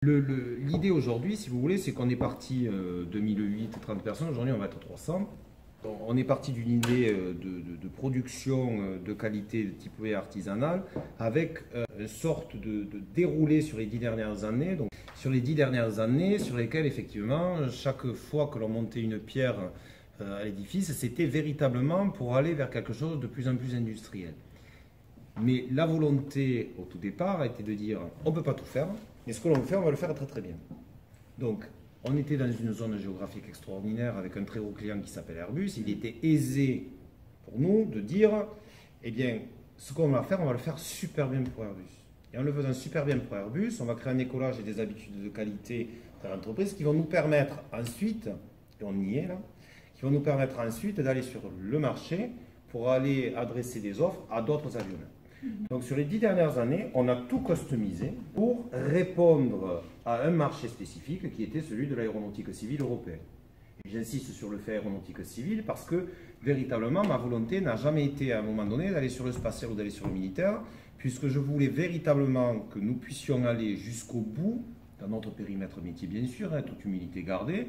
L'idée aujourd'hui, si vous voulez, c'est qu'on est parti 2008, 30 personnes, aujourd'hui on va être 300. On est parti d'une idée de production de qualité de type artisanale avec une sorte de déroulé sur les 10 dernières années. Donc, sur les 10 dernières années sur lesquelles effectivement, chaque fois que l'on montait une pierre à l'édifice, c'était véritablement pour aller vers quelque chose de plus en plus industriel. Mais la volonté au tout départ était de dire on ne peut pas tout faire, mais ce que l'on fait, on va le faire très très bien. Donc, on était dans une zone géographique extraordinaire avec un très gros client qui s'appelle Airbus. Il était aisé pour nous de dire eh bien, ce qu'on va faire, on va le faire super bien pour Airbus. Et en le faisant super bien pour Airbus, on va créer un écolage et des habitudes de qualité dans l'entreprise qui vont nous permettre ensuite, et on y est là, qui vont nous permettre ensuite d'aller sur le marché pour aller adresser des offres à d'autres avionneurs. Donc sur les 10 dernières années, on a tout customisé pour répondre à un marché spécifique qui était celui de l'aéronautique civile européenne. J'insiste sur le fait aéronautique civile parce que véritablement ma volonté n'a jamais été à un moment donné d'aller sur le spatial ou d'aller sur le militaire, puisque je voulais véritablement que nous puissions aller jusqu'au bout, dans notre périmètre métier bien sûr, toute humilité gardée,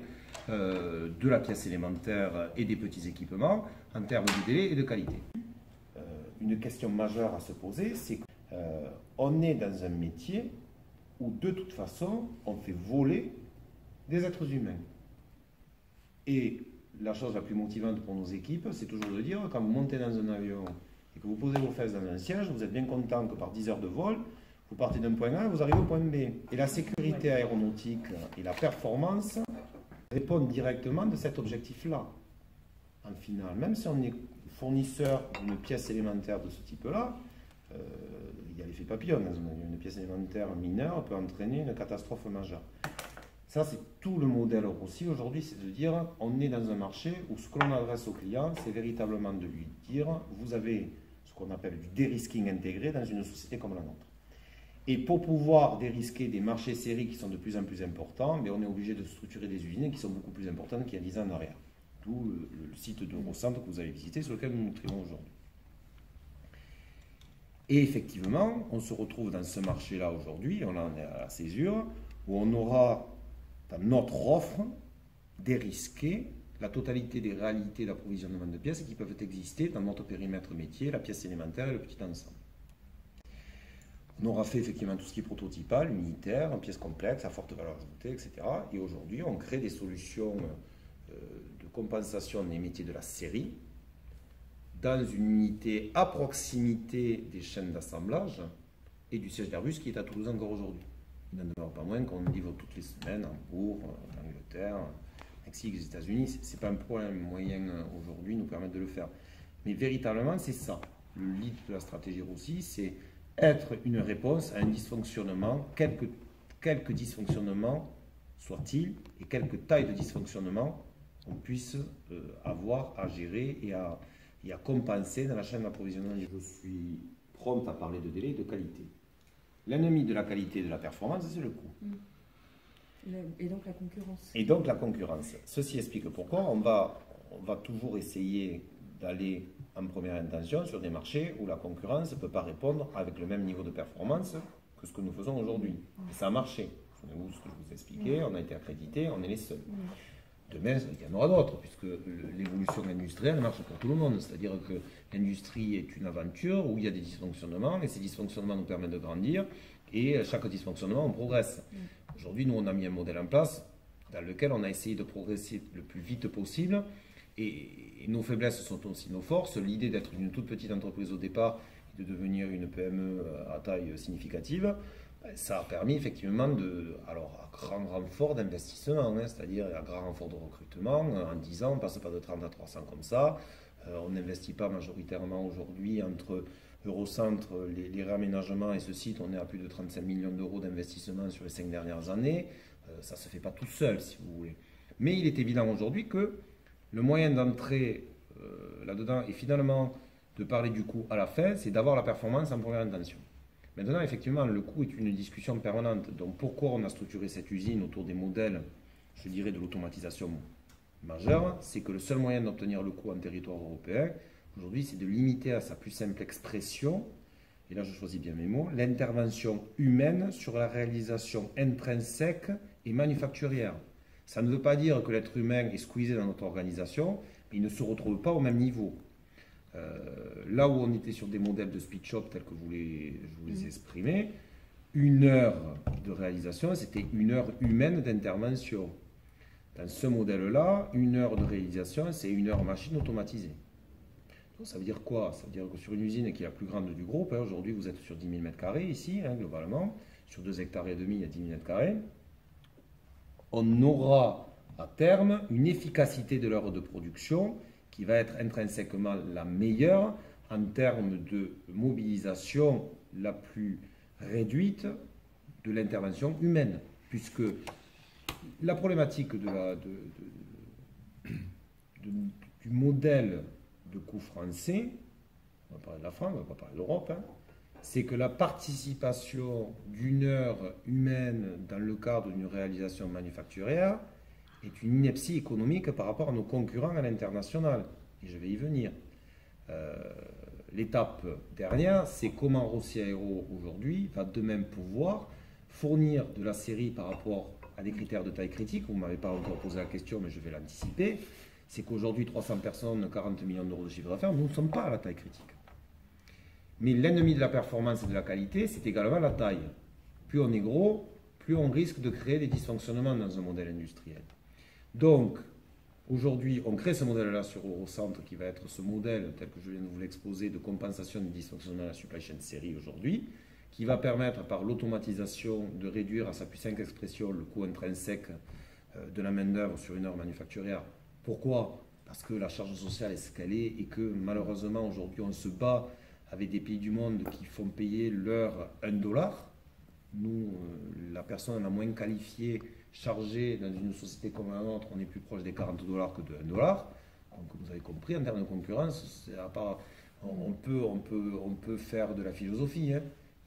de la pièce élémentaire et des petits équipements en termes de délai et de qualité. Une question majeure à se poser, c'est qu'on est dans un métier où de toute façon on fait voler des êtres humains. Et la chose la plus motivante pour nos équipes, c'est toujours de dire quand vous montez dans un avion et que vous posez vos fesses dans un siège, vous êtes bien content que par 10 heures de vol, vous partez d'un point A et vous arrivez au point B. Et la sécurité aéronautique et la performance répondent directement de cet objectif-là. En final, même si on est fournisseur d'une pièce élémentaire de ce type-là, il y a l'effet papillon dans une pièce élémentaire mineure peut entraîner une catastrophe majeure. Ça, c'est tout le modèle Rossi aujourd'hui, c'est de dire on est dans un marché où ce que l'on adresse au client, c'est véritablement de lui dire vous avez ce qu'on appelle du dérisking intégré dans une société comme la nôtre. Et pour pouvoir dérisquer des marchés séries qui sont de plus en plus importants, mais on est obligé de structurer des usines qui sont beaucoup plus importantes qu'il y a 10 ans en arrière. D'où le site d'Eurocentre que vous avez visité, sur lequel nous nous trouvons aujourd'hui. Et effectivement, on se retrouve dans ce marché-là aujourd'hui, on en est à la césure, où on aura dans notre offre dérisqué la totalité des réalités d'approvisionnement de pièces qui peuvent exister dans notre périmètre métier, la pièce élémentaire et le petit ensemble. On aura fait effectivement tout ce qui est prototypal, unitaire, en pièces complexes, à forte valeur ajoutée, etc. Et aujourd'hui, on crée des solutions de compensation des métiers de la série dans une unité à proximité des chaînes d'assemblage et du siège d'Airbus qui est à Toulouse encore aujourd'hui. Il n'en demeure pas moins qu'on livre toutes les semaines en Hambourg, en Angleterre, Mexique, les États-Unis. Ce n'est pas un problème moyen aujourd'hui nous permettre de le faire. Mais véritablement, c'est ça. Le lead de la stratégie Rossi, c'est être une réponse à un dysfonctionnement, quelque dysfonctionnement soit-il, et quelque taille de dysfonctionnement on puisse avoir à gérer et à compenser dans la chaîne d'approvisionnement. Je suis prompt à parler de délai et de qualité. L'ennemi de la qualité et de la performance, c'est le coût. Et donc la concurrence. Et donc la concurrence. Ceci explique pourquoi on va toujours essayer d'aller en première intention sur des marchés où la concurrence ne peut pas répondre avec le même niveau de performance que ce que nous faisons aujourd'hui. Et ça a marché. Souvenez-vous de ce que je vous ai expliqué, on a été accrédité, on est les seuls. Demain, il y en aura d'autres, puisque l'évolution industrielle marche pour tout le monde. C'est-à-dire que l'industrie est une aventure où il y a des dysfonctionnements, et ces dysfonctionnements nous permettent de grandir, et chaque dysfonctionnement, on progresse. Aujourd'hui, nous, on a mis un modèle en place dans lequel on a essayé de progresser le plus vite possible, et nos faiblesses sont aussi nos forces. L'idée d'être une toute petite entreprise au départ et de devenir une PME à taille significative, ça a permis effectivement alors à grand renfort d'investissement, c'est-à-dire à grand renfort de recrutement. En 10 ans, on ne passe pas de 30 à 300 comme ça. On n'investit pas majoritairement aujourd'hui entre Eurocentre, les réaménagements et ce site. On est à plus de 35 millions d'euros d'investissement sur les 5 dernières années. Ça ne se fait pas tout seul, si vous voulez. Mais il est évident aujourd'hui que le moyen d'entrer là-dedans et finalement de parler du coût à la fin, c'est d'avoir la performance en première intention. Maintenant, effectivement, le coût est une discussion permanente. Donc, pourquoi on a structuré cette usine autour des modèles, je dirais, de l'automatisation majeure? C'est que le seul moyen d'obtenir le coût en territoire européen, aujourd'hui, c'est de limiter à sa plus simple expression et là je choisis bien mes mots, l'intervention humaine sur la réalisation intrinsèque et manufacturière. Ça ne veut pas dire que l'être humain est squeezé dans notre organisation, mais il ne se retrouve pas au même niveau. Là où on était sur des modèles de speed shop tels que je vous les exprimais, 1 heure de réalisation, c'était 1 heure humaine d'intervention. Dans ce modèle-là, 1 heure de réalisation, c'est 1 heure machine automatisée. Donc, ça veut dire quoi? Ça veut dire que sur une usine qui est la plus grande du groupe, aujourd'hui vous êtes sur 10 000 m² ici, globalement, sur 2,5 hectares, il y a 10 000 m², on aura à terme une efficacité de l'heure de production qui va être intrinsèquement la meilleure en termes de mobilisation la plus réduite de l'intervention humaine, puisque la problématique du modèle de coût français, on va parler de la France, on ne va pas parler de l'Europe, c'est que la participation d'1 heure humaine dans le cadre d'une réalisation manufacturière est une ineptie économique par rapport à nos concurrents à l'international. Et je vais y venir. L'étape dernière, c'est comment Rossi Aero aujourd'hui va de même pouvoir fournir de la série par rapport à des critères de taille critique. Vous ne m'avez pas encore posé la question, mais je vais l'anticiper. C'est qu'aujourd'hui, 300 personnes, 40 millions d'euros de chiffre d'affaires, nous ne sommes pas à la taille critique. Mais l'ennemi de la performance et de la qualité, c'est également la taille. Plus on est gros, plus on risque de créer des dysfonctionnements dans un modèle industriel. Donc, aujourd'hui, on crée ce modèle-là sur Eurocentre qui va être ce modèle, tel que je viens de vous l'exposer, de compensation des dysfonctionnements de la supply chain série aujourd'hui, qui va permettre par l'automatisation de réduire à sa plus simple expression le coût intrinsèque de la main-d'œuvre sur une heure manufacturière. Pourquoi? Parce que la charge sociale est ce qu'elle est et que malheureusement aujourd'hui on se bat avec des pays du monde qui font payer l'heure 1 dollar. Nous, la personne la moins qualifiée, chargée dans une société comme la nôtre, on est plus proche des 40 dollars que de 1 dollar. Donc vous avez compris, en termes de concurrence, on peut faire de la philosophie,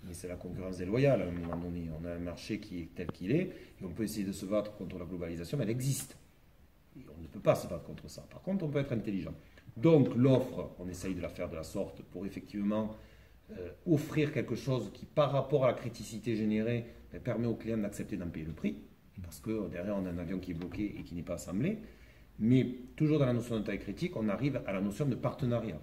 mais c'est la concurrence déloyale. À un moment donné, on a un marché qui est tel qu'il est, et on peut essayer de se battre contre la globalisation, mais elle existe. Et on ne peut pas se battre contre ça. Par contre, on peut être intelligent. Donc l'offre, on essaye de la faire de la sorte pour effectivement offrir quelque chose qui, par rapport à la criticité générée, permet aux clients d'accepter d'en payer le prix. Parce que derrière, on a un avion qui est bloqué et qui n'est pas assemblé. Mais toujours dans la notion de taille critique, on arrive à la notion de partenariat.